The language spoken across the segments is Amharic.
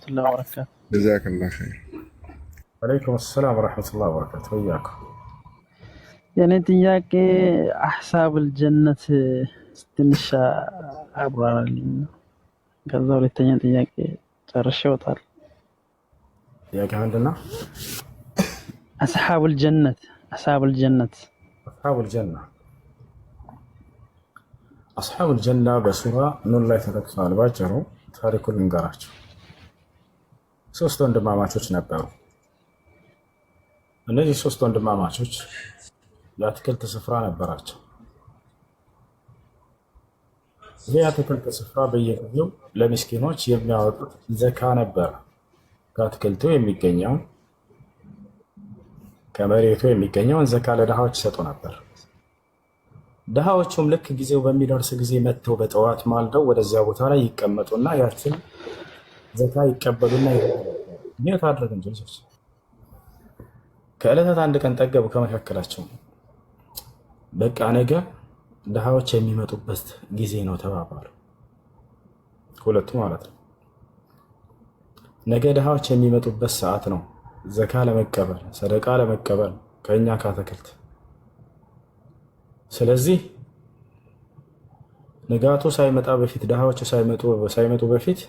الله وبركاته. جزاك الله خير. وعليكم السلام ورحمة الله وبركاته. وياكم. يعني ጥያቄ አሕሳብ الجنة ትንሽ አብራራልኝ። ከዛ ሁለተኛ ጥያቄ ጨርሼ እወጣለሁ። ጥያቄ ምንድን ነው? أصحاب الجنة أصحاب الجنة أصحاب الجنة በሱራ ኑን ላይ ተጠቅሷል። ባጭሩ ታሪኩን ልንገራችሁ። ሶስት ወንድማማቾች ነበሩ። እነዚህ ሶስት ወንድማማቾች የአትክልት ስፍራ ነበራቸው። ይህ የአትክልት ስፍራ በየጊዜው ለምስኪኖች የሚያወጡት ዘካ ነበረ። ከአትክልቱ የሚገኘውን ከመሬቱ የሚገኘውን ዘካ ለድሃዎች ይሰጡ ነበር። ድሃዎቹም ልክ ጊዜው በሚደርስ ጊዜ መጥተው በጠዋት ማልደው ወደዚያ ቦታ ላይ ይቀመጡና ያችን ዘካ ይቀበሉና ይሄት አድርግ እንጂ ከዕለታት አንድ ቀን ጠገቡ። ከመካከላቸው በቃ ነገ ድሃዎች የሚመጡበት ጊዜ ነው ተባባሉ። ሁለቱ ማለት ነው። ነገ ድሃዎች የሚመጡበት ሰዓት ነው ዘካ ለመቀበል ሰደቃ ለመቀበል ከኛ ከአትክልት። ስለዚህ ንጋቱ ሳይመጣ በፊት ድሃዎቹ ሳይመጡ በፊት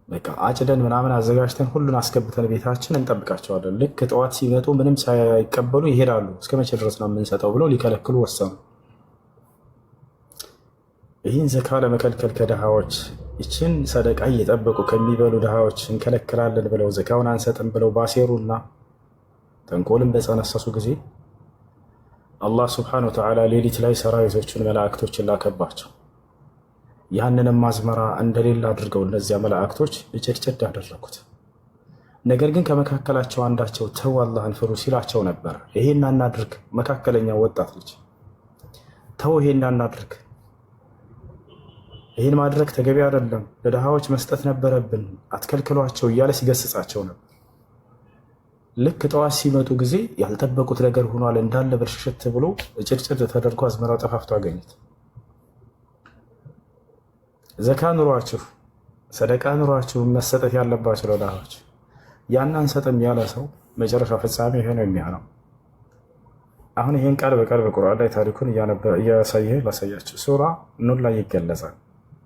በቃ አጭደን ምናምን አዘጋጅተን ሁሉን አስገብተን ቤታችን እንጠብቃቸዋለን። ልክ ጠዋት ሲመጡ ምንም ሳይቀበሉ ይሄዳሉ። እስከ መቼ ድረስ ነው የምንሰጠው ብለው ሊከለክሉ ወሰኑ። ይህን ዘካ ለመከልከል ከድሃዎች ይችን ሰደቃ እየጠበቁ ከሚበሉ ድሃዎች እንከለክላለን ብለው ዘካውን አንሰጥም ብለው ባሴሩና ተንኮልን በጸነሰሱ ጊዜ አላህ ስብሐነሁ ወተዓላ ሌሊት ላይ ሰራዊቶቹን መላእክቶችን ላከባቸው። ያንንም አዝመራ እንደሌላ አድርገው እነዚያ መላእክቶች እጭድጭድ አደረጉት። ነገር ግን ከመካከላቸው አንዳቸው ተው አላህን ፍሩ ሲላቸው ነበር። ይሄን አናድርግ፣ መካከለኛው ወጣት ልጅ ተው ይሄን አናድርግ፣ ይህን ማድረግ ተገቢ አይደለም፣ ለድሃዎች መስጠት ነበረብን፣ አትከልክሏቸው እያለ ሲገስጻቸው ነበር። ልክ ጠዋት ሲመጡ ጊዜ ያልጠበቁት ነገር ሆኗል። እንዳለ በርሽሽት ብሎ ጭድጭድ ተደርጎ አዝመራው ጠፋፍቶ አገኙት። ዘካ ኑሯችሁ ሰደቃ ኑሯችሁ መሰጠት ያለባቸው ለድሃዎች ያን አንሰጥም ያለ ሰው መጨረሻ ፍጻሜ ይሄ ነው የሚሆነው። አሁን ይሄን ቃል በቃል በቁርአን ላይ ታሪኩን እያሳየ ላሳያችሁ። ሱራ ኑን ላይ ይገለጻል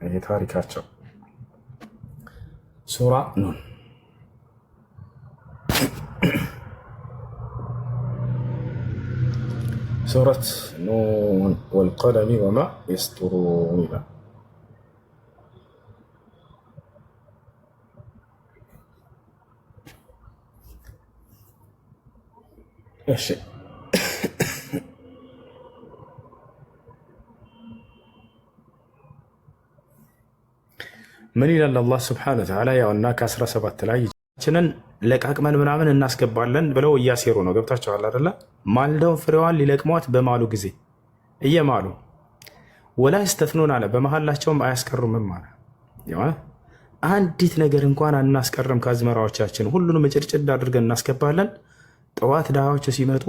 ይሄ ታሪካቸው። ሱራ ኑን ሱረት ኑን ወልቀለሚ ወማ የስጡሩን ይላል። እሺ ምን ይላል አላህ ስብሐነሁ ወተዓላ? ያውና ከ17 ላይ ችንን ለቃቅመን ምናምን እናስገባለን ብለው እያሴሩ ነው። ገብታችኋል አይደለ? ማልደውን ፍሬዋን ሊለቅሟት በማሉ ጊዜ እየማሉ ወላ ይስተፍኑን አለ። በመሀላቸውም አያስቀሩምም አለ። አንዲት ነገር እንኳን አናስቀርም ከአዝመራዎቻችን ሁሉንም ጭድጭድ አድርገን እናስገባለን። ጠዋት ድሃዎቹ ሲመጡ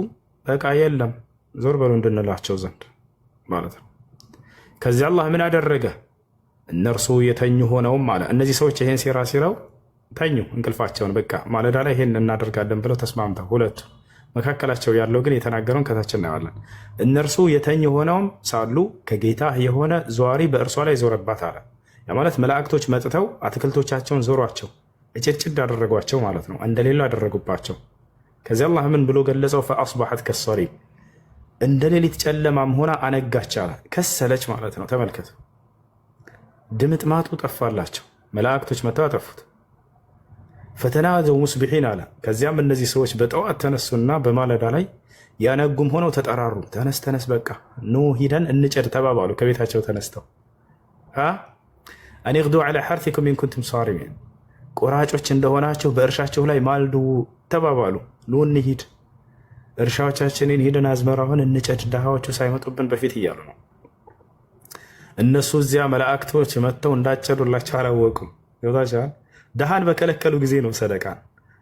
በቃ የለም ዞር በሉ እንድንላቸው ዘንድ ማለት ነው። ከዚህ አላህ ምን አደረገ? እነርሱ የተኙ ሆነውም አለ። እነዚህ ሰዎች ይሄን ሴራ ሲራው ተኙ እንቅልፋቸውን። በቃ ማለዳ ላይ ይሄን እናደርጋለን ብለው ተስማምተው ሁለቱ መካከላቸው ያለው ግን የተናገረውን ከታች እናየዋለን። እነርሱ የተኙ ሆነውም ሳሉ ከጌታ የሆነ ዘዋሪ በእርሷ ላይ ዞረባት አለ። ያ ማለት መላእክቶች መጥተው አትክልቶቻቸውን ዞሯቸው እጭድጭድ አደረጓቸው ማለት ነው። እንደሌላ አደረጉባቸው። ከዚህ አላህ ምን ብሎ ገለጸው? ፈአስበሐት ከሰሪም እንደ ሌሊት ጨለማም ሆና አነጋች አለ። ከሰለች ማለት ነው። ተመልከቱ፣ ድምጥማጡ ጠፋላቸው። መላእክቶች መጥተው አጠፉት። ፈተናዘው ሙስቢሒን አለ። ከዚያም እነዚህ ሰዎች በጠዋት ተነሱና በማለዳ ላይ ያነጉም ሆነው ተጠራሩ። ተነስ ተነስ፣ በቃ ኑ ሂደን እንጨድ ተባባሉ። ከቤታቸው ተነስተው አን ግዱ ዐላ ሐርቲኩም ኢን ኩንቱም ሳሪሚን፣ ቆራጮች እንደሆናቸው በእርሻቸው ላይ ማልዱ ተባባሉ። ኑ እንሂድ፣ እርሻዎቻችንን ሂደን አዝመራውን እንጨድ ድሃዎቹ ሳይመጡብን በፊት እያሉ ነው። እነሱ እዚያ መላእክቶች መጥተው እንዳጨዱላቸው አላወቁም። ይወታቸዋል። ድሃን በከለከሉ ጊዜ ነው ሰደቃን፣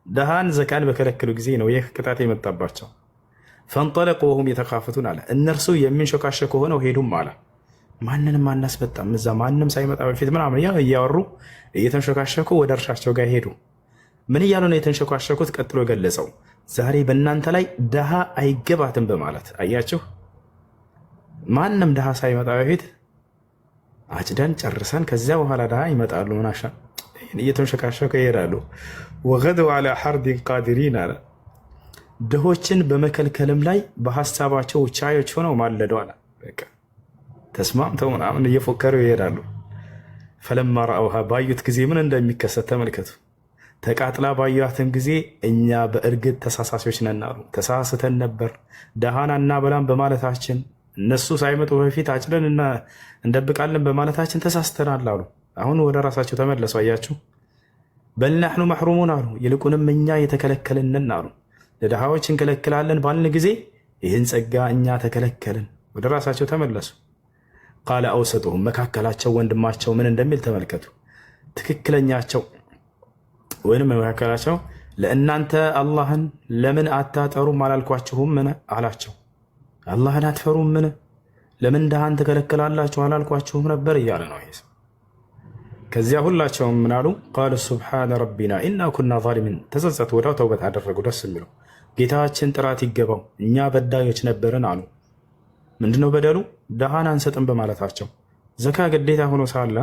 ድሃን ዘካን በከለከሉ ጊዜ ነው ይህ ቅጣት የመጣባቸው። ፈንጠለቁ ወሁም የተካፈቱን አለ። እነርሱ የሚንሾካሸኩ ሆነው ሄዱም አለ። ማንንም አናስመጣም እዛ ማንም ሳይመጣ በፊት ምናምን እያወሩ እየተንሸካሸኩ ወደ እርሻቸው ጋር ሄዱ። ምን እያሉ ነው የተንሸካሸኩት? ቀጥሎ ገለጸው። ዛሬ በእናንተ ላይ ድሃ አይገባትም በማለት አያችሁ። ማንም ድሃ ሳይመጣ በፊት አጭደን ጨርሰን ከዚያ በኋላ ድሃ ይመጣሉ። ምናሻ እየተንሸካሸኩ ይሄዳሉ። ወገዱ ዐላ ሐርዲን ቃዲሪን አለ። ድሆችን በመከልከልም ላይ በሀሳባቸው ቻዮች ሆነው ማለዱ አለ። በቃ ተስማምተው ምናምን እየፎከሩ ይሄዳሉ። ፈለማ ረአውሃ ባዩት ጊዜ ምን እንደሚከሰት ተመልከቱ። ተቃጥላ ባዩትን ጊዜ እኛ በእርግጥ ተሳሳሾች ነን አሉ። ተሳስተን ነበር ድሃን አናበላም በማለታችን፣ እነሱ ሳይመጡ በፊት አጭደን እንደብቃለን በማለታችን ተሳስተናል አሉ። አሁን ወደ ራሳቸው ተመለሱ። አያችሁ። በል ነሕኑ መሕሩሙን አሉ። ይልቁንም እኛ የተከለከልንን አሉ። ለድሃዎች እንከለክላለን ባልን ጊዜ ይህን ጸጋ እኛ ተከለከልን። ወደ ራሳቸው ተመለሱ። ቃለ አውሰጡሁም መካከላቸው ወንድማቸው ምን እንደሚል ተመልከቱ። ትክክለኛቸው ወይንም መካከላቸው ለእናንተ አላህን ለምን አታጠሩም አላልኳችሁም ምን አላቸው። አላህን አትፈሩም ምን ለምን ድሃን ትከለክላላችሁ አላልኳችሁም ነበር እያለ ነው። ይሄ ከዚያ ሁላቸውም ምን አሉ? ቃሉ ሱብሓነ ረቢና ኢና ኩና ዛሊሚን ተጸጸቱ። ወዲያው ተውበት አደረጉ። ደስ የሚለው ጌታችን ጥራት ይገባው እኛ በዳዮች ነበርን አሉ። ምንድነው በደሉ? ድሃን አንሰጥም በማለታቸው። ዘካ ግዴታ ሆኖ ሳለ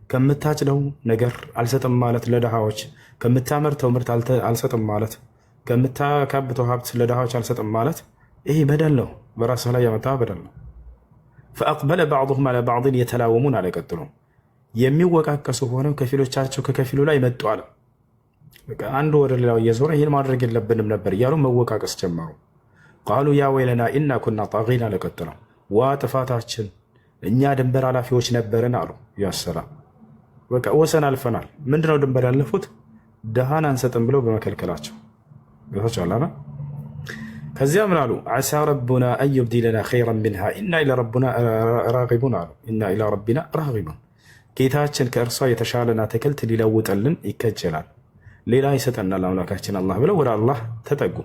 ከምታጭደው ነገር አልሰጥም ማለት ለድሃዎች፣ ከምታመርተው ምርት አልሰጥም ማለት፣ ከምታካብተው ሀብት ለድሃዎች አልሰጥም ማለት ይሄ በደል ነው። በራስህ ላይ ያመጣ በደል ነው። ፈአቅበለ ባዕዱሁም ዐላ ባዕድን የተላወሙን አለ። ቀጥሎ የሚወቃቀሱ ሆነው ከፊሎቻቸው ከከፊሉ ላይ መጡ አለ። አንዱ ወደ ሌላው እየዞረ ይህን ማድረግ የለብንም ነበር እያሉ መወቃቀስ ጀመሩ። ቃሉ ያ ወይለና ኢና ኩና ጣጊን አለ። ቀጥሎ ዋ ጥፋታችን እኛ ድንበር ኃላፊዎች ነበርን አሉ። ያሰላ በቃ ወሰን አልፈናል። ምንድነው ድንበር ያለፉት? ድሃን አንሰጥም ብለው በመከልከላቸው ይወቻላና። ከዚያ ምን አሉ? ዓሳ ረቡና አን ዩብዲለና ኸይረን ሚንሃ ኢና ኢላ ረቢና ራጊቡን አሉ። ኢና ኢላ ረቢና ራጊቡን ጌታችን ከእርሷ የተሻለን አትክልት ሊለውጥልን ይከጀላል፣ ሌላ ይሰጠናል አምላካችን አላህ ብለው ወደ አላህ ተጠጉ።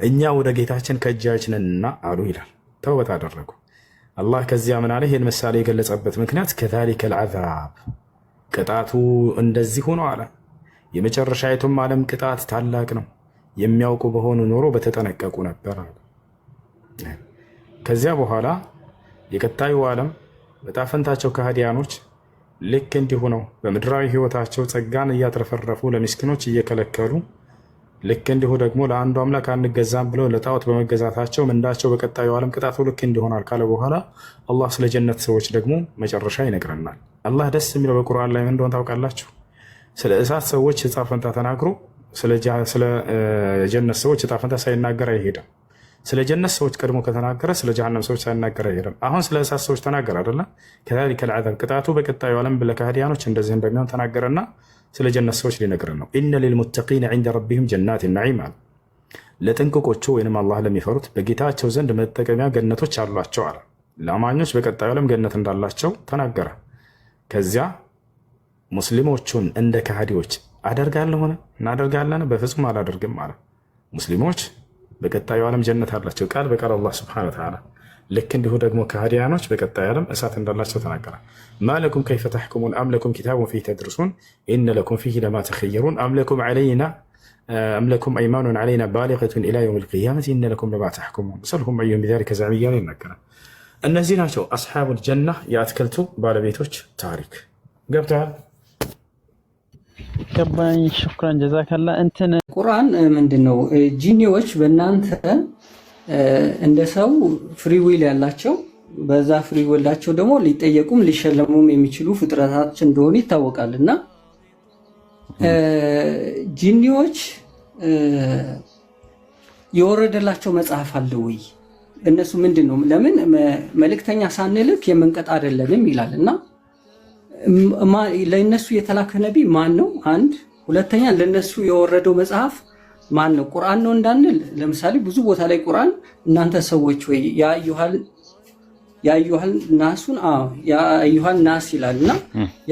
እኛ ወደ ጌታችን ከእጃች ነንና አሉ ይላል። ተውበት አደረጉ። አላህ ከዚያ ምን አለ? ይህን ምሳሌ የገለጸበት ምክንያት ከዛሊከ ልዓዛብ ቅጣቱ እንደዚህ ሆኖ አለ። የመጨረሻይቱም ዓለም ቅጣት ታላቅ ነው፣ የሚያውቁ በሆኑ ኖሮ በተጠነቀቁ ነበር አለ። ከዚያ በኋላ የቀጣዩ ዓለም በጣፈንታቸው ከሃዲያኖች ልክ እንዲሁ ነው። በምድራዊ ህይወታቸው ጸጋን እያትረፈረፉ ለምስኪኖች እየከለከሉ፣ ልክ እንዲሁ ደግሞ ለአንዱ አምላክ አንገዛም ብለው ለጣዖት በመገዛታቸው ምንዳቸው በቀጣዩ ዓለም ቅጣቱ ልክ እንዲሆናል ካለ በኋላ አላህ ስለ ጀነት ሰዎች ደግሞ መጨረሻ ይነግረናል። አላህ ደስ የሚለው በቁርአን ላይ ምን እንደሆነ ታውቃላችሁ? ስለ እሳት ሰዎች ዕጣ ፈንታ ተናግሮ ስለ ጀነት ሰዎች ዕጣ ፈንታ ሳይናገር አይሄድም። ስለ ጀነት ሰዎች ቀድሞ ከተናገረ ስለ ጀሃነም ሰዎች ሳይናገር አይሄድም። አሁን ስለ እሳት ሰዎች ተናገረ አይደለ? ከዛሊከ ልዓዛብ ቅጣቱ በቀጣዩ ዓለም ለከሃዲያኖች እንደዚህ እንደሚሆን ተናገረና ስለ ጀነት ሰዎች ሊነግረን ነው። ኢነ ሊልሙተቂነ ዒንደ ረቢሂም ጀናት ነዒም አለ። ለጥንቅቆቹ ወይም አላህ ለሚፈሩት በጌታቸው ዘንድ መጠቀሚያ ገነቶች አሏቸው አለ። ለአማኞች በቀጣዩ ዓለም ገነት እንዳላቸው ተናገረ። ከዚያ ሙስሊሞቹን እንደ ከሃዲዎች አደርጋለሁ ሆነ እናደርጋለን በፍጹም አላደርግም አለ። ሙስሊሞች በቀጣዩ ዓለም ጀነት አላቸው ቃል በቃል አላህ ሱብሓነሁ ወተዓላ። ልክ እንዲሁ ደግሞ ከሃዲያኖች በቀጣዩ ዓለም እሳት እንዳላቸው ተናገረ። ማለኩም ከይፈ ተሕኩሙን አም ለኩም ኪታቡን ፊህ ተድሩሱን ኢነ ለኩም ፊህ ለማ ተኸየሩን አም ለኩም አይማኑን ዐለይና ባሊገቱን ኢላ የውሚል ቂያመቲ ኢነ ለኩም ለማ ተሕኩሙን ሰልሁም አዩሁም ቢዛሊከ ዘዒም እያለ ይናገራል። እነዚህ ናቸው አስሓቡል ጀና የአትክልቱ ባለቤቶች ታሪክ። ገብተዋል? ገባኝ። ሽኩራን ጀዛከላ። እንትን ቁርአን ምንድነው? ጂኒዎች በእናንተ እንደ ሰው ፍሪ ዊል ያላቸው በዛ ፍሪ ዊላቸው ደግሞ ሊጠየቁም ሊሸለሙም የሚችሉ ፍጥረታት እንደሆኑ ይታወቃል። እና ጂኒዎች የወረደላቸው መጽሐፍ አለ ወይ? እነሱ ምንድነው ለምን መልእክተኛ ሳንልክ የምንቀጣ አይደለንም ይላል። እና ለእነሱ የተላከ ነቢይ ማን ነው? አንድ ሁለተኛ ለእነሱ የወረደው መጽሐፍ ማን ነው? ቁርአን ነው እንዳንል ለምሳሌ ብዙ ቦታ ላይ ቁርአን እናንተ ሰዎች ወይ ያዩሃል ናሱን ያዩሃል ናስ ይላልና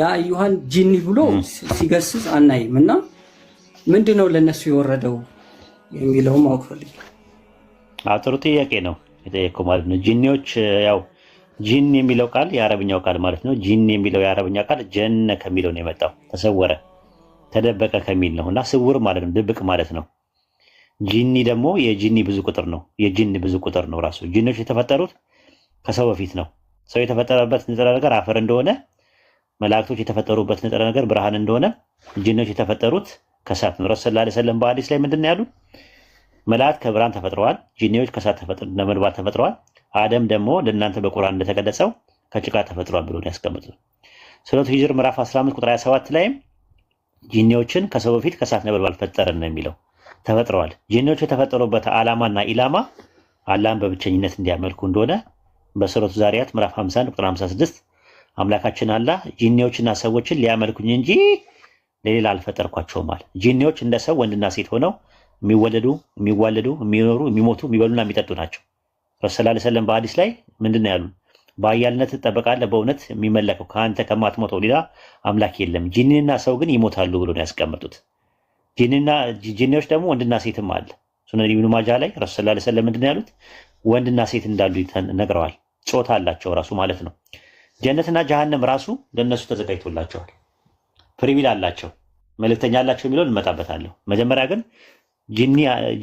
ያዩሃል ጂኒ ብሎ ሲገስጽ አናይም። እና ምንድነው ለነሱ የወረደው የሚለው ማወቅ ፈልጌ። ጥሩ ጥያቄ ነው የጠየቀው ማለት ነው። ጂኒዎች ያው ጂን የሚለው ቃል የአረብኛው ቃል ማለት ነው። ጂን የሚለው የአረብኛ ቃል ጀነ ከሚለው ነው የመጣው፣ ተሰወረ ተደበቀ ከሚል ነው እና ስውር ማለት ነው፣ ድብቅ ማለት ነው። ጂኒ ደግሞ የጂኒ ብዙ ቁጥር ነው። የጂን ብዙ ቁጥር ነው ራሱ። ጂኖች የተፈጠሩት ከሰው በፊት ነው። ሰው የተፈጠረበት ንጥረ ነገር አፈር እንደሆነ፣ መላእክቶች የተፈጠሩበት ንጥረ ነገር ብርሃን እንደሆነ፣ ጂኖች የተፈጠሩት ከእሳት ነው። ረሱል ሰለላሁ ዐለይሂ ወሰለም በሐዲስ ላይ ምንድን ነው ያሉት? መላእክት ከብርሃን ተፈጥረዋል፣ ጂኒዎች ከእሳት ነበልባል ተፈጥረዋል፣ አደም ደግሞ ለእናንተ በቁርአን እንደተገለጸው ከጭቃ ተፈጥሯል ብሎ ያስቀምጡት። ሱረቱ ሂጅር ምዕራፍ 15 ቁጥር 27 ላይ ጂኒዎችን ከሰው በፊት ከእሳት ነበልባል ፈጠረን ነው የሚለው። ተፈጥረዋል። ጂኒዎች የተፈጠሩበት ዓላማና ኢላማ አላህን በብቸኝነት እንዲያመልኩ እንደሆነ በሱረቱ ዛሪያት ምዕራፍ 51 ቁጥር 56 አምላካችን አላህ ጂኒዎችና ሰዎችን ሊያመልኩኝ እንጂ ለሌላ አልፈጠርኳቸውም አለ። ጂኒዎች እንደ ሰው ወንድና ሴት ሆነው የሚወለዱ፣ የሚዋለዱ፣ የሚኖሩ፣ የሚሞቱ፣ የሚበሉና የሚጠጡ ናቸው። ረሱል ሰለላሁ ዐለይሂ ወሰለም በሐዲስ ላይ ምንድን ነው ያሉት? በኃያልነት ትጠበቃለህ፣ በእውነት የሚመለከው ከአንተ ከማትሞተው ሌላ አምላክ የለም። ጂኒና ሰው ግን ይሞታሉ ብሎ ነው ያስቀመጡት። ጂኒዎች ደግሞ ወንድና ሴትም አለ። ሱነን ኢብኑ ማጃ ላይ ረሱል ሰለላሁ ዐለይሂ ወሰለም ምንድን ነው ያሉት? ወንድና ሴት እንዳሉ ነግረዋል። ጾታ አላቸው ራሱ ማለት ነው። ጀነትና ጀሃነም ራሱ ለነሱ ተዘጋጅቶላቸዋል። ፍሪዊል አላቸው፣ መልእክተኛ አላቸው የሚለውን እንመጣበታለሁ። መጀመሪያ ግን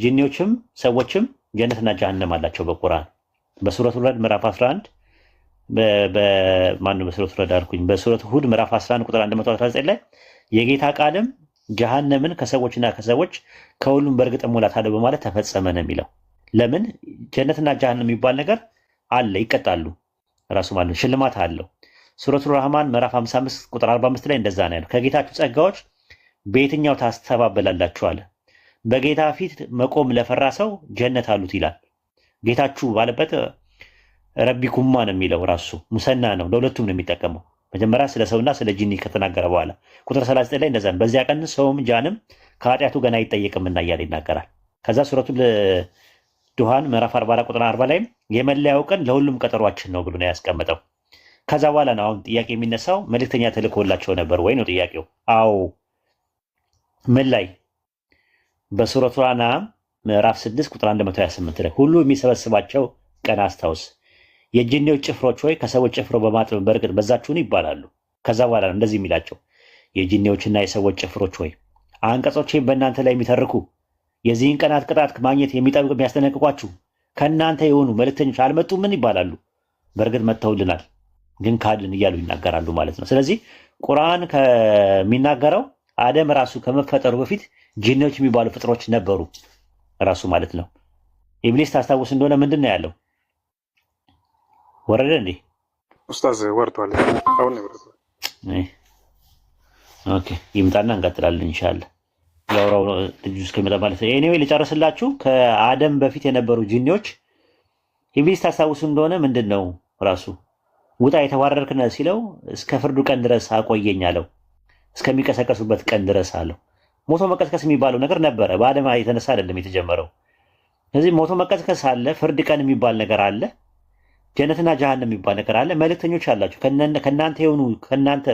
ጂኒዎችም ሰዎችም ጀነትና ጀሃነም አላቸው በቁርአን በሱረቱ ረድ ምዕራፍ 11 በሱረቱ ረድ አልኩኝ በሱረቱ ሁድ ምዕራፍ 11 ቁጥር 119 ላይ የጌታ ቃልም ጀሃነምን ከሰዎችና ከሰዎች ከሁሉም በእርግጥ እሞላታለሁ በማለት ተፈጸመ ነው የሚለው። ለምን ጀነትና ጀሃነም የሚባል ነገር አለ፣ ይቀጣሉ ራሱ ማለት ነው፣ ሽልማት አለው። ሱረቱ ረህማን ምዕራፍ 55 ቁጥር 45 ላይ እንደዛ ነው ያለው። ከጌታችሁ ጸጋዎች በየትኛው ታስተባበላላችሁ አለ። በጌታ ፊት መቆም ለፈራ ሰው ጀነት አሉት ይላል። ጌታችሁ ባለበት ረቢኩማ ነው የሚለው ራሱ ሙሰና ነው፣ ለሁለቱም ነው የሚጠቀመው። መጀመሪያ ስለ ሰውና ስለ ጂኒ ከተናገረ በኋላ ቁጥር 39 ላይ እንደዛ ነው። በዚያ ቀን ሰውም ጃንም ከኃጢአቱ ገና አይጠየቅምና እያለ ይናገራል። ከዛ ሱረቱ ዱሃን ምዕራፍ 40 ቁጥር 40 ላይ የመለያው ቀን ለሁሉም ቀጠሯችን ነው ብሎ ነው ያስቀመጠው። ከዛ በኋላ ነው አሁን ጥያቄ የሚነሳው መልእክተኛ ተልኮላቸው ነበር ወይ ነው ጥያቄው። አዎ ምን ላይ? በሱረቱ አናም ምዕራፍ 6 ቁጥር 128 ላይ ሁሉ የሚሰበስባቸው ቀን አስታውስ፣ የጂኒዎች ጭፍሮች ሆይ ከሰዎች ጭፍሮ በማጥበብ በእርግጥ በዛችሁን ይባላሉ። ከዛ በኋላ ነው እንደዚህ የሚላቸው የጂኒዎችና የሰዎች ጭፍሮች ሆይ አንቀጾቼን በእናንተ ላይ የሚተርኩ የዚህን ቀናት ቅጣት ማግኘት የሚጠብቅ የሚያስጠነቅቋችሁ ከእናንተ የሆኑ መልእክተኞች አልመጡምን ይባላሉ። በእርግጥ መጥተውልናል ግን ካድን እያሉ ይናገራሉ ማለት ነው። ስለዚህ ቁርአን ከሚናገረው አደም ራሱ ከመፈጠሩ በፊት ጂኒዎች የሚባሉ ፍጥሮች ነበሩ ራሱ ማለት ነው። ኢብሊስ ታስታውስ እንደሆነ ምንድን ነው ያለው? ወረደ እንዴ ኡስታዝ? ወርቷል። አሁን ነው ወርቷል። ኦኬ ይምጣና እንቀጥላለን ኢንሻአላህ። ያወራው ልጁ እስከሚመጣ ማለት ነው። ኤኒዌይ ልጨርስላችሁ። ከአደም በፊት የነበሩ ጂኒዎች ኢብሊስ ታስታውስ እንደሆነ ምንድን ነው ራሱ ውጣ የተዋረድክ ነህ ሲለው እስከ ፍርዱ ቀን ድረስ አቆየኝ አለው። እስከሚቀሰቀሱበት ቀን ድረስ አለው። ሞቶ መቀስቀስ የሚባለው ነገር ነበረ፣ በአደም የተነሳ አይደለም የተጀመረው። ስለዚህ ሞቶ መቀስቀስ አለ፣ ፍርድ ቀን የሚባል ነገር አለ፣ ጀነትና ጀሃነም የሚባል ነገር አለ። መልእክተኞች አላችሁ ከእናንተ የሆኑ ከእናንተ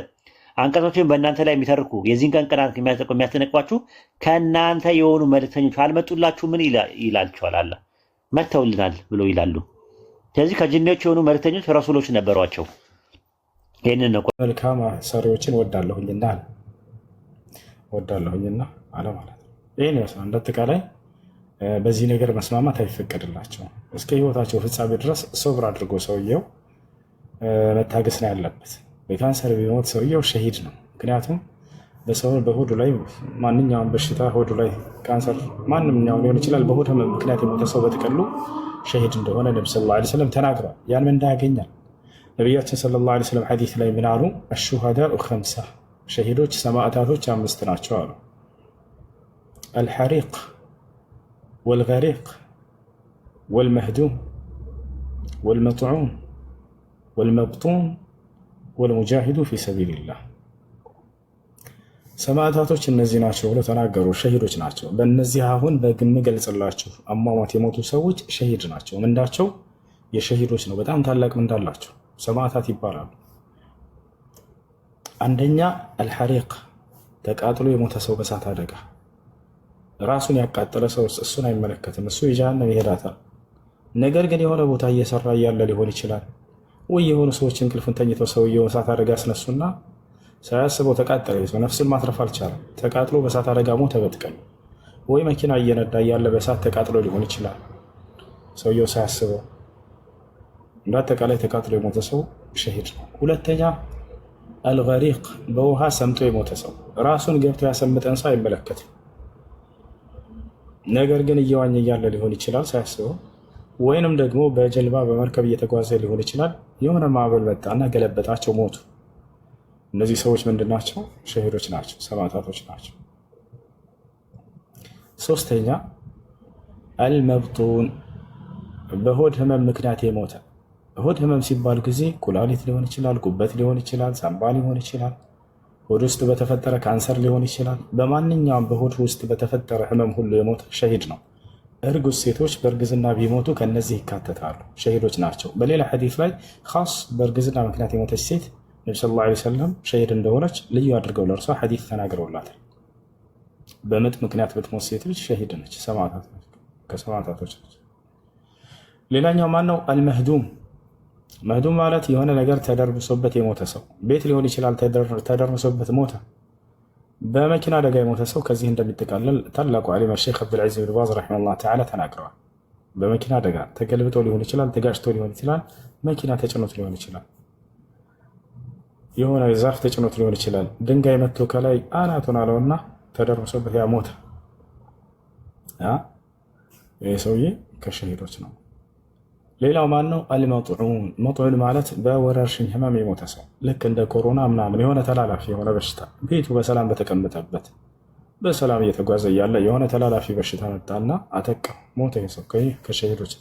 አንቀጾችን በእናንተ ላይ የሚተርኩ የዚህን ቀን ቀናት የሚያስጠነቅቋችሁ ከእናንተ የሆኑ መልእክተኞች አልመጡላችሁ ምን ይላቸዋል? አለ መጥተውልናል ብሎ ይላሉ። ስለዚህ ከጂኒዎች የሆኑ መልእክተኞች ረሱሎች ነበሯቸው። ይህንን ነው መልካም ሰሪዎችን ወዳለሁኝና አለ ማለት ነው። ይህን ይመስላል። እንዳጠቃላይ በዚህ ነገር መስማማት አይፈቀድላቸውም። እስከ ህይወታቸው ፍጻሜ ድረስ ሶብር አድርጎ ሰውየው መታገስ ነው ያለበት። በካንሰር ቢሞት ሰውየው ሸሂድ ነው። ምክንያቱም በሰው በሆዱ ላይ ማንኛውም በሽታ ሆዱ ላይ ካንሰር ማንኛውም ሊሆን ይችላል። በሆድ ምክንያት የሞተ ሰው በጥቅሉ ሸሂድ እንደሆነ ነቢ ሰለላሁ ዐለይሂ ወሰለም ተናግረዋል። ያን ምንዳ ያገኛል። ነቢያችን ሰለላሁ ዐለይሂ ወሰለም ሐዲስ ላይ ምን አሉ? አሹሃዳኡ ኸምሳ፣ ሸሂዶች ሰማዕታቶች 5 ናቸው አሉ። አልሐሪቅ ወልገሪቅ ወልመህዱም ወልመጥዑም ወልመብጡን ወልሙጃሂዱ ፊ ሰቢልላህ። ሰማዕታቶች እነዚህ ናቸው ብሎ ተናገሩ። ሸሂዶች ናቸው። በእነዚህ አሁን በምገልጽላችሁ አሟሟት የሞቱ ሰዎች ሸሂድ ናቸው። ምንዳቸው የሸሂዶች ነው። በጣም ታላቅ ምንዳ አላቸው። ሰማዕታት ይባላሉ። አንደኛ አልሐሪቅ፣ ተቃጥሎ የሞተ ሰው በእሳት አደጋ ራሱን ያቃጠለ ሰው እሱን አይመለከትም። እሱ የጀሃነም ይሄዳታል። ነገር ግን የሆነ ቦታ እየሰራ እያለ ሊሆን ይችላል፣ ወይ የሆኑ ሰዎች እንቅልፉን ተኝተው ሰውየው እሳት አደጋ አስነሱና ሳያስበው ተቃጠለ። ሰው ነፍስን ማትረፍ አልቻለም። ተቃጥሎ በእሳት አደጋ ሞተ በጥቀን። ወይ መኪና እየነዳ እያለ በእሳት ተቃጥሎ ሊሆን ይችላል ሰውየው ሳያስበው። እንዳጠቃላይ ተቃጥሎ የሞተ ሰው ሸሂድ ነው። ሁለተኛ አልገሪቅ በውሃ ሰምጦ የሞተ ሰው ራሱን ገብቶ ያሰምጠን ሰው አይመለከትም። ነገር ግን እየዋኘ እያለ ሊሆን ይችላል ሳያስበው፣ ወይንም ደግሞ በጀልባ በመርከብ እየተጓዘ ሊሆን ይችላል። የሆነ ማዕበል መጣና ገለበጣቸው፣ ሞቱ። እነዚህ ሰዎች ምንድን ናቸው? ሸሂዶች ናቸው፣ ሰማዕታቶች ናቸው። ሶስተኛ አልመብጡን በሆድ ህመም ምክንያት የሞተ። ሆድ ህመም ሲባል ጊዜ ኩላሊት ሊሆን ይችላል፣ ጉበት ሊሆን ይችላል፣ ሳምባ ሊሆን ይችላል፣ ሆድ ውስጥ በተፈጠረ ካንሰር ሊሆን ይችላል። በማንኛውም በሆድ ውስጥ በተፈጠረ ህመም ሁሉ የሞተ ሸሂድ ነው። እርጉዝ ሴቶች በእርግዝና ቢሞቱ ከነዚህ ይካተታሉ፣ ሸሂዶች ናቸው። በሌላ ሐዲስ ላይ ኻስ በእርግዝና ምክንያት የሞተች ሴት ነብዩ ሰለላሁ ዐለይሂ ወሰለም ሸሂድ እንደሆነች ልዩ አድርገው ለእርሷ ሐዲስ ተናግረውላታል። በምጥ ምክንያት ብትሞት ሴት ልጅ ሸሂድ ነች፣ ከሰማዕታቶች ነች። ሌላኛው ማን ነው? አልመህዱም። መህዱም ማለት የሆነ ነገር ተደርብሶበት የሞተ ሰው፣ ቤት ሊሆን ይችላል፣ ተደርብሶበት ሞተ። በመኪና አደጋ የሞተ ሰው ከዚህ እንደሚጠቃለል ታላቁ ዓሊም ሼክ አብዱልዓዚዝ ብን ባዝ ረሒመሁላህ ተዓላ ተናግረዋል። በመኪና አደጋ ተገልብጦ ሊሆን ይችላል፣ ተጋጭቶ ሊሆን ይችላል፣ መኪና ተጭኖት ሊሆን ይችላል፣ የሆነ ዛፍ ተጭኖት ሊሆን ይችላል። ድንጋይ መጥቶ ከላይ አናቱን አለውና ተደርብሶበት ያ ሞተ። ይህ ሰውዬ ከሸሂዶች ነው። ሌላው ማን ነው? አልመጥዑን። መጥዑን ማለት በወረርሽኝ ህመም የሞተ ሰው ልክ እንደ ኮሮና ምናምን የሆነ ተላላፊ የሆነ በሽታ ቤቱ በሰላም በተቀመጠበት በሰላም እየተጓዘ እያለ የሆነ ተላላፊ በሽታ መጣና አጠቃው፣ ሞተ። ሰው ከሸሂዶች።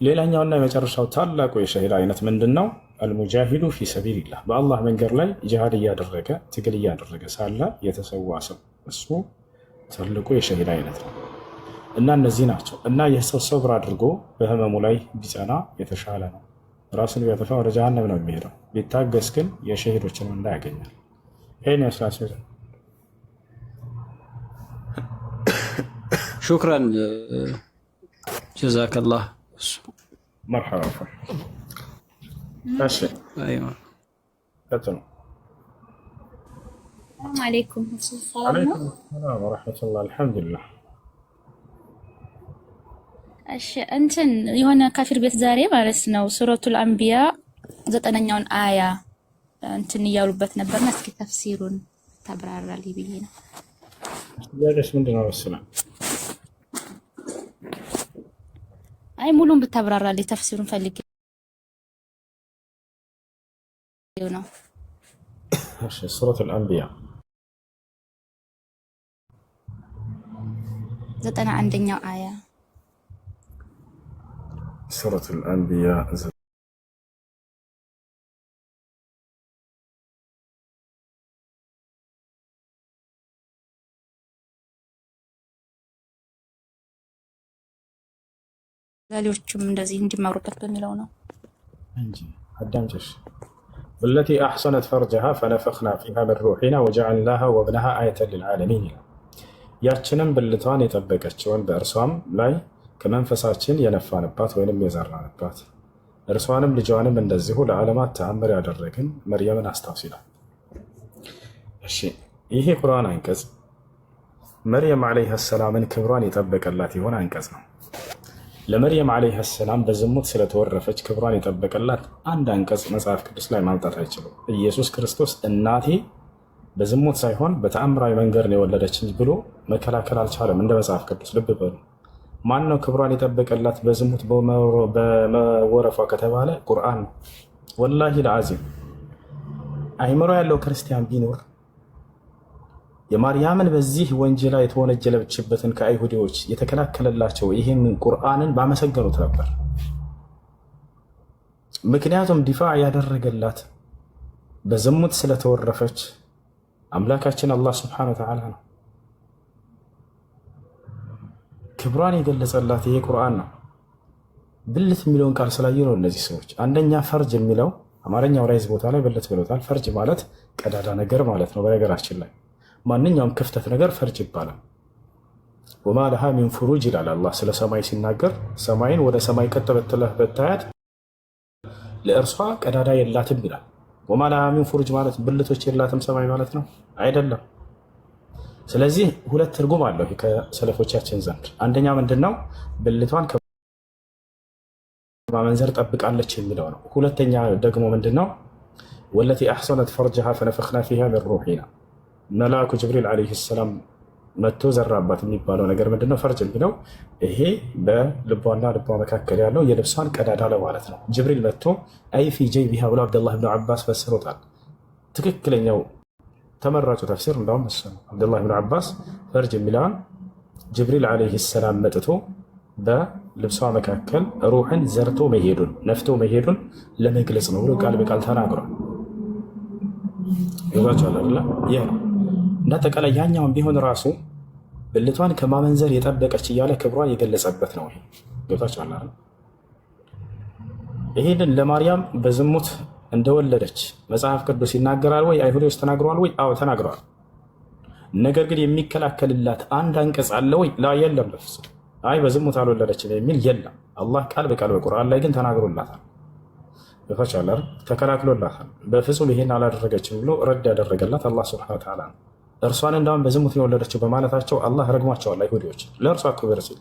ሌላኛውና የመጨረሻው ታላቁ የሸሂድ አይነት ምንድን ነው? አልሙጃሂዱ ፊ ሰቢልላህ፣ በአላህ መንገድ ላይ ጂሃድ እያደረገ ትግል እያደረገ ሳለ የተሰዋ ሰው፣ እሱ ትልቁ የሸሂድ አይነት ነው። እና እነዚህ ናቸው። እና የሰው ሰብር አድርጎ በህመሙ ላይ ቢጸና የተሻለ ነው። ራሱን ቢያጠፋ ወደ ጀሃነም ነው የሚሄደው። ቢታገስ ግን የሸሂዶችን ምንዳ ያገኛል። ይሄን ያስላስ። ሹክራን ጀዛከላህ። መርሐባ። እሺ ቀጥሉ። ሰላም አለይኩም። ወአለይኩም ሰላም ወረሕመቱላህ። አልሐምዱሊላህ። እሺ እንትን የሆነ ካፊር ቤት ዛሬ ማለት ነው ሱረቱል አንቢያ 9ኛውን አያ እንትን እያሉበት ነበርና እስኪ ተፍሲሩን ታብራራልኝ ብዬ ነው። ያለሽ ምንድነው መሰለህ? አይ ሙሉን ብታብራራልኝ ተፍሲሩን ፈልጌ ነው። እሺ ሱረቱል አንቢያ 91ኛው አያ ሱረቱል አንቢያ ዛሌዎቹም እንደዚህ እንዲማሩበት በሚለው ነው እንጂ አዳምጪሽ። ወለቲ አሕሰነት ፈርጀሃ ፈነፈኽና ፊሃ ሚን ሩሒና ወጀዐልናሃ ወብነሃ አየተን ሊልዓለሚን ይላል። ያችንም ብልቷን የጠበቀችውን በእርሷም ላይ ከመንፈሳችን የነፋንባት ወይንም የዘራንባት እርሷንም ልጇንም እንደዚሁ ለዓለማት ተአምር ያደረግን መርየምን አስታውስ ይላል። እሺ ይሄ ቁርአን አንቀጽ መርየም ዓለይሃ ሰላምን ክብሯን የጠበቀላት የሆነ አንቀጽ ነው። ለመርየም ዓለይሃ ሰላም በዝሙት ስለተወረፈች ክብሯን የጠበቀላት አንድ አንቀጽ መጽሐፍ ቅዱስ ላይ ማምጣት አይችሉም። ኢየሱስ ክርስቶስ እናቴ በዝሙት ሳይሆን በተአምራዊ መንገድ ነው የወለደችኝ ብሎ መከላከል አልቻለም። እንደ መጽሐፍ ቅዱስ ልብ በሉ። ማን ነው ክብሯን የጠበቀላት በዝሙት በመወረፏ ከተባለ ቁርአን ነው። ወላሂ ለአዚም አይምሮ ያለው ክርስቲያን ቢኖር የማርያምን በዚህ ወንጀላ የተወነጀለችበትን ከአይሁዲዎች የተከላከለላቸው ይህን ቁርአንን ባመሰገኑት ነበር። ምክንያቱም ዲፋዕ ያደረገላት በዝሙት ስለተወረፈች አምላካችን አላህ ስብሐነሁ ወተዓላ ነው። ክብሯን የገለጸላት ይሄ ቁርአን ነው። ብልት የሚለውን ቃል ስላዩ ነው እነዚህ ሰዎች። አንደኛ ፈርጅ የሚለው አማርኛው ራይዝ ቦታ ላይ ብልት ብሎታል። ፈርጅ ማለት ቀዳዳ ነገር ማለት ነው። በነገራችን ላይ ማንኛውም ክፍተት ነገር ፈርጅ ይባላል። ወማ ለሃ ሚን ፍሩጅ ይላል አላህ ስለ ሰማይ ሲናገር፣ ሰማይን ወደ ሰማይ ቀጥ ብትለህ ብታያት ለእርሷ ቀዳዳ የላትም ይላል። ወማ ለሃ ሚን ፉሩጅ ማለት ብልቶች የላትም ሰማይ ማለት ነው አይደለም። ስለዚህ ሁለት ትርጉም አለው ከሰለፎቻችን ዘንድ። አንደኛ ምንድነው ብልቷን ከማመንዘር ጠብቃለች የሚለው ነው። ሁለተኛ ደግሞ ምንድነው ወለቲ አሕሰነት ፈርጀሃ ፈነፈኽና ፊሃ ሚን ሩሒና መልአኩ ጅብሪል ዓለይሂ ሰላም መጥቶ ዘራባት የሚባለው ነገር ምንድነው? ፈርጅ የሚለው ይሄ በልቧና ልቧ መካከል ያለው የልብሷን ቀዳዳ ለማለት ነው። ጅብሪል መጥቶ አይ ፊ ጀይቢሃ ብሎ አብደላህ ብን ዓባስ ፈስሮታል። ትክክለኛው ተመራጩ ተፍሲር እንዳውም እሱ ነው። አብደላህ ብን ዓባስ ፈርጅ የሚለውን ጅብሪል ዓለይሂ ሰላም መጥቶ በልብሷ መካከል ሩሕን ዘርቶ መሄዱን ነፍቶ መሄዱን ለመግለጽ ነው ብሎ ቃል በቃል ተናግሯል። ይዟቸዋል አይደለ? ይህ ነው እንዳጠቃላይ። ያኛውን ቢሆን ራሱ ብልቷን ከማመንዘር የጠበቀች እያለ ክብሯን የገለጸበት ነው። ገብታችኋል አይደል? ይሄንን ለማርያም በዝሙት እንደወለደች መጽሐፍ ቅዱስ ይናገራል ወይ? አይሁዶች ተናግረዋል ወይ? አዎ ተናግረዋል። ነገር ግን የሚከላከልላት አንድ አንቀጽ አለ ወይ? ላ የለም በፍጹም። አይ በዝሙት አልወለደችም የሚል የለም። አላህ ቃል በቃል በቁርአን ላይ ግን ተናግሮላታል። ገብታችኋል አይደል? ተከላክሎላታል። በፍጹም ይሄን አላደረገችም ብሎ ረድ ያደረገላት አላህ ሱብሓነሁ ወተዓላ ነው። እርሷን እንዳውም በዝሙት የወለደችው በማለታቸው አላህ ረግሟቸዋል አይሁዶች ለእርሷ ክብር ሲል።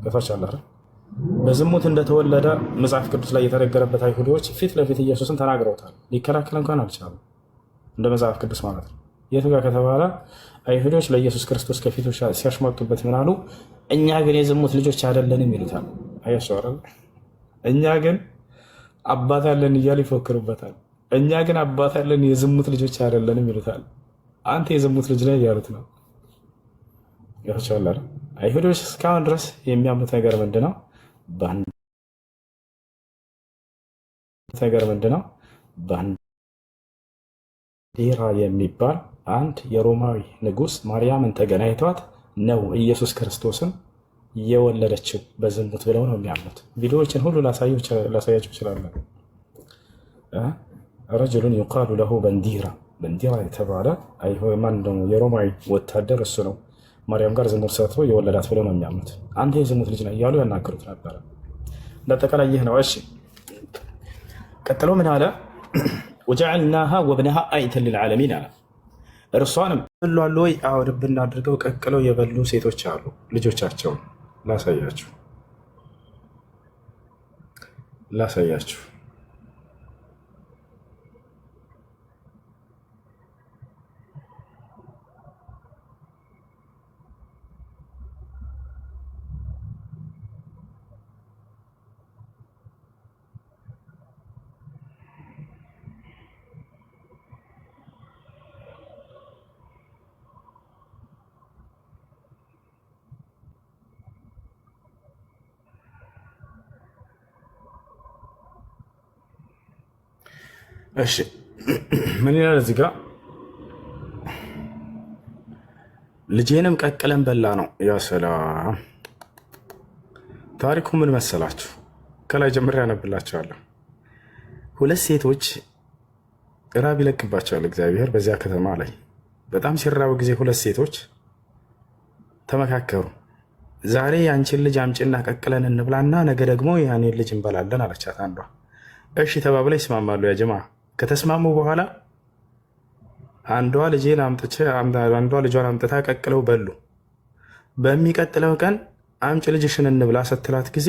ገብታችኋል አይደል? በዝሙት እንደተወለደ መጽሐፍ ቅዱስ ላይ የተነገረበት አይሁዶች ፊት ለፊት ኢየሱስን ተናግረውታል። ሊከላከል እንኳን አልቻሉም፣ እንደ መጽሐፍ ቅዱስ ማለት ነው። የቱ ጋር ከተባለ አይሁዶች ለኢየሱስ ክርስቶስ ከፊቱ ሲያሽሟጡበት ምን አሉ? እኛ ግን የዝሙት ልጆች አይደለንም ይሉታል። አያቸው አይደል? እኛ ግን አባት አለን እያሉ ይፎክሩበታል። እኛ ግን አባት አለን የዝሙት ልጆች አይደለንም ይሉታል። አንተ የዝሙት ልጅ ነህ እያሉት ነው። ያቻላል። አይሁዶች እስካሁን ድረስ የሚያምኑት ነገር ምንድነው? ባንዲራ የሚባል አንድ የሮማዊ ንጉሥ ማርያምን ተገናኝቷት ነው ኢየሱስ ክርስቶስን የወለደችው በዝሙት ብለው ነው የሚያምኑት። ቪዲዮዎችን ሁሉ ላሳያችሁ እችላለሁ። ረጅሉን ዩቃሉ ለሁ በንዲራ የተባለ የሮማዊ ወታደር እሱ ነው ማርያም ጋር ዝሙት ሰርቶ የወለዳት ብለው ነው የሚያምኑት። አንተ የዝሙት ልጅ ነህ እያሉ ያናገሩት ነበረ። እንዳጠቃላይ ይህ ነው። እሺ ቀጥሎ ምን አለ? ወጀዐልናሃ ወብነሃ አየተን ሊልዓለሚን አለ። እርሷንም በሏል ወይ? አዎ ልብና አድርገው ቀቅለው የበሉ ሴቶች አሉ። ልጆቻቸውን ላሳያችሁ። እሺ ምን ይላል እዚህ ጋር? ልጄንም ቀቅለን በላ ነው። ያ ሰላም። ታሪኩ ምን መሰላችሁ? ከላይ ጀምሬ ያነብላችኋለሁ። ሁለት ሴቶች ራብ ይለቅባቸዋል እግዚአብሔር በዚያ ከተማ ላይ። በጣም ሲራቡ ጊዜ ሁለት ሴቶች ተመካከሩ። ዛሬ ያንቺን ልጅ አምጪና ቀቅለን እንብላና ነገ ደግሞ ያኔን ልጅ እንበላለን አለቻት አንዷ። እሺ ተባብለው ይስማማሉ። ያ ጀማ ከተስማሙ በኋላ አንዷ ልጇን አምጥታ ቀቅለው በሉ። በሚቀጥለው ቀን አምጪ ልጅሽን እንብላ ስትላት ጊዜ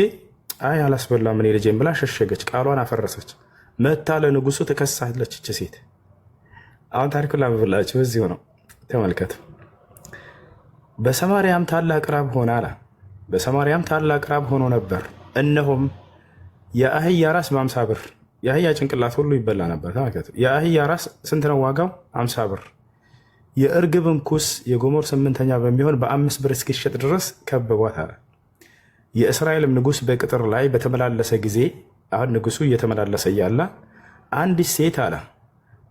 አይ አላስበላም እኔ ልጄን ብላ ሸሸገች፣ ቃሏን አፈረሰች። መታ ለንጉሱ ትከሳለች እች ሴት። አሁን ታሪኩን ላምብላችሁ እዚሁ ነው ተመልከቱ። በሰማርያም ታላቅ ራብ ሆነ አለ። በሰማርያም ታላቅ ራብ ሆኖ ነበር። እነሆም የአህያ ራስ በ50 ብር፣ የአህያ ጭንቅላት ሁሉ ይበላ ነበር። ተመልከቱ። የአህያ ራስ ስንት ነው ዋጋው? 50 ብር። የእርግብም ኩስ የጎሞር 8ኛ በሚሆን በ5 ብር እስኪሸጥ ድረስ ከበቧት አለ። የእስራኤልም ንጉሥ በቅጥር ላይ በተመላለሰ ጊዜ፣ አሁን ንጉሱ እየተመላለሰ እያለ አንዲት ሴት አለ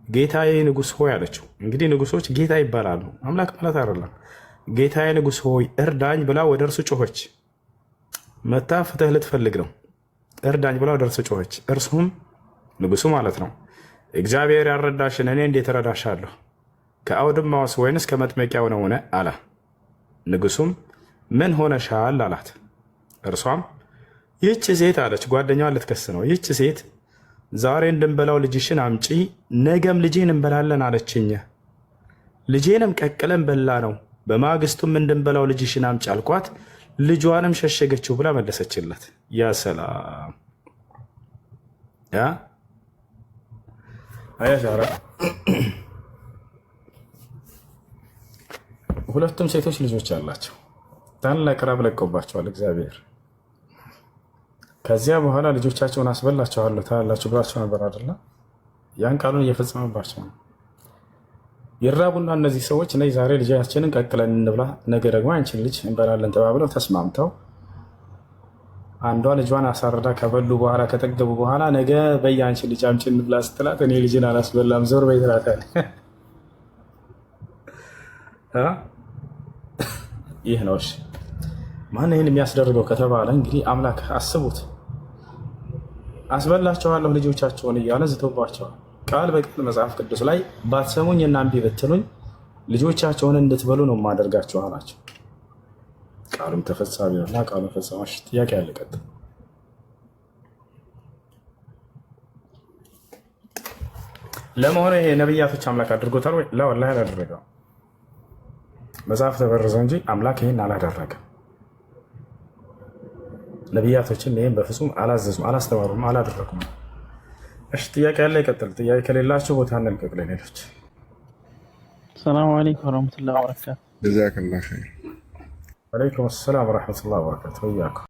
ጌታዬ ንጉሥ ሆይ አለችው። እንግዲህ ንጉሶች ጌታ ይባላሉ፣ አምላክ ማለት አይደለም። ጌታዬ ንጉሥ ሆይ እርዳኝ ብላ ወደ እርሱ ጮኸች። መታ ፍትህ ልትፈልግ ነው። እርዳኝ ብላ ወደ እርሱ ጮኸች። እርሱም ንጉሱ ማለት ነው እግዚአብሔር ያረዳሽን እኔ እንዴት እረዳሻለሁ? ከአውድማዋስ ወይንስ ከመጥመቂያው ነውን? አለ። ንጉሱም ምን ሆነሻል አላት። እርሷም ይህች ሴት አለች፣ ጓደኛዋን ልትከስ ነው። ይህች ሴት ዛሬ እንድንበላው ልጅሽን አምጪ፣ ነገም ልጄን እንበላለን አለችኝ። ልጄንም ቀቅለን በላ ነው። በማግስቱም እንድንበላው ልጅሽን አምጪ አልኳት፣ ልጇንም ሸሸገችው ብላ መለሰችለት። ያ ሰላም አያሻራ። ሁለቱም ሴቶች ልጆች አላቸው። ታላቅ ራብ ለቀውባቸዋል እግዚአብሔር። ከዚያ በኋላ ልጆቻቸውን አስበላቸዋለሁ ታላላችሁ ብሏቸው ነበር አይደለ? ያን ቃሉን እየፈጸመባቸው ነው። ይራቡና እነዚህ ሰዎች ነይ ዛሬ ልጃችንን ቀቅለን እንብላ፣ ነገ ደግሞ አንቺን ልጅ እንበላለን ተባብለው ተስማምተው አንዷ ልጇን አሳርዳ ከበሉ በኋላ ከጠገቡ በኋላ ነገ በይ አንቺን ልጅ አምጪ እንብላ ስትላት እኔ ልጅን አላስበላም ዞር በይ ትላታለች። ይህ ነው እሺ። ማን ይህን የሚያስደርገው ከተባለ እንግዲህ አምላክ አስቡት። አስበላቸዋለሁ ልጆቻቸውን እያለ ዝቶባቸዋል። ቃል በቃል መጽሐፍ ቅዱስ ላይ ባትሰሙኝ እና እምቢ ብትሉኝ ልጆቻቸውን እንድትበሉ ነው የማደርጋቸው አላቸው። ቃሉም ተፈጻሚ ነውና ቃሉን ፈጸማሽ። ጥያቄ ያለ ቀጥል። ለመሆኑ ይሄ ነብያቶች አምላክ አድርጎታል ወይ? ወላሂ አላደረገም። መጽሐፍ ተበረዘ እንጂ አምላክ ይህን አላደረገም። ነቢያቶችን ይህን በፍጹም አላዘዙም፣ አላስተማሩም፣ አላደረጉም። እሺ ጥያቄ ያለ ይቀጥል። ጥያቄ ከሌላቸው ቦታ እንልቀቅ ለሌሎች። ሰላም አለይኩም ወረህመቱላሂ ወበረካቱ። ጀዛከላህ ኸይር። ወአለይኩም ሰላም ወረህመቱላሂ ወበረካቱ። ወያኩም